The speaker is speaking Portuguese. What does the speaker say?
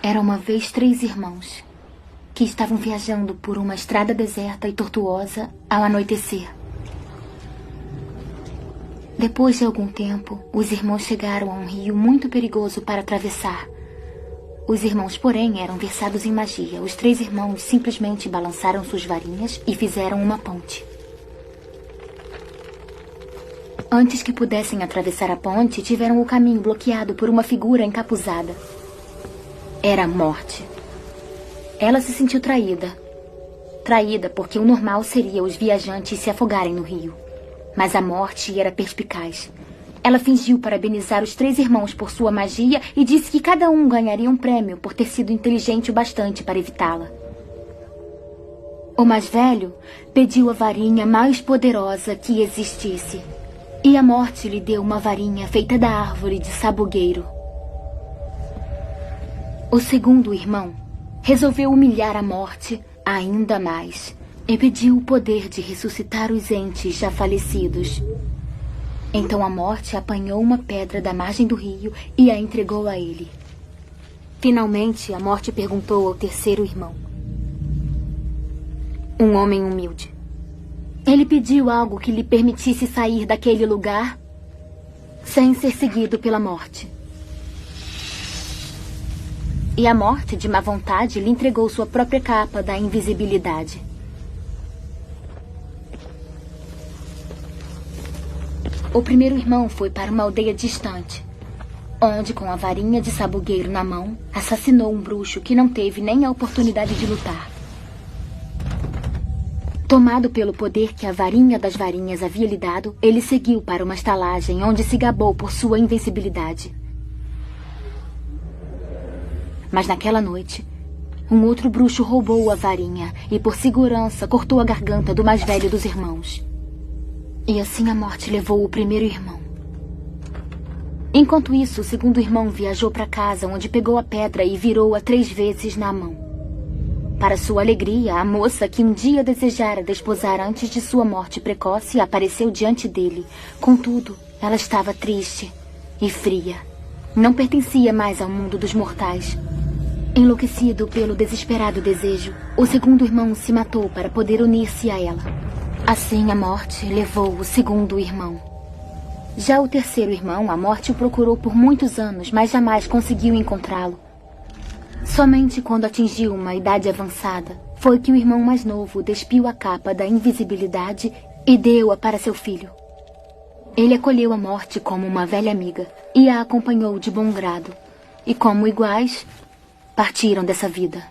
Era uma vez 3 irmãos que estavam viajando por uma estrada deserta e tortuosa ao anoitecer. Depois de algum tempo, os irmãos chegaram a um rio muito perigoso para atravessar. Os irmãos, porém, eram versados em magia. Os 3 irmãos simplesmente balançaram suas varinhas e fizeram uma ponte. Antes que pudessem atravessar a ponte, tiveram o caminho bloqueado por uma figura encapuzada. Era a Morte. Ela se sentiu traída. Traída porque o normal seria os viajantes se afogarem no rio. Mas a Morte era perspicaz. Ela fingiu parabenizar os 3 irmãos por sua magia e disse que cada um ganharia um prêmio por ter sido inteligente o bastante para evitá-la. O mais velho pediu a varinha mais poderosa que existisse. E a Morte lhe deu uma varinha feita da árvore de sabugueiro. O segundo irmão resolveu humilhar a Morte ainda mais e pediu o poder de ressuscitar os entes já falecidos. Então a Morte apanhou uma pedra da margem do rio e a entregou a ele. Finalmente, a Morte perguntou ao terceiro irmão. Um homem humilde. Ele pediu algo que lhe permitisse sair daquele lugar sem ser seguido pela Morte. E a Morte, de má vontade, lhe entregou sua própria capa da invisibilidade. O primeiro irmão foi para uma aldeia distante, onde, com a varinha de sabugueiro na mão, assassinou um bruxo que não teve nem a oportunidade de lutar. Tomado pelo poder que a varinha das varinhas havia lhe dado, ele seguiu para uma estalagem onde se gabou por sua invencibilidade. Mas naquela noite, um outro bruxo roubou a varinha e, por segurança, cortou a garganta do mais velho dos irmãos. E assim a Morte levou o primeiro irmão. Enquanto isso, o segundo irmão viajou para casa, onde pegou a pedra e virou-a 3 vezes na mão. Para sua alegria, a moça que um dia desejara desposar antes de sua morte precoce apareceu diante dele. Contudo, ela estava triste e fria. Não pertencia mais ao mundo dos mortais. Enlouquecido pelo desesperado desejo, o segundo irmão se matou para poder unir-se a ela. Assim, a Morte levou o segundo irmão. Já o terceiro irmão, a Morte o procurou por muitos anos, mas jamais conseguiu encontrá-lo. Somente quando atingiu uma idade avançada, foi que o irmão mais novo despiu a capa da invisibilidade e deu-a para seu filho. Ele acolheu a Morte como uma velha amiga e a acompanhou de bom grado. E como iguais, partiram dessa vida.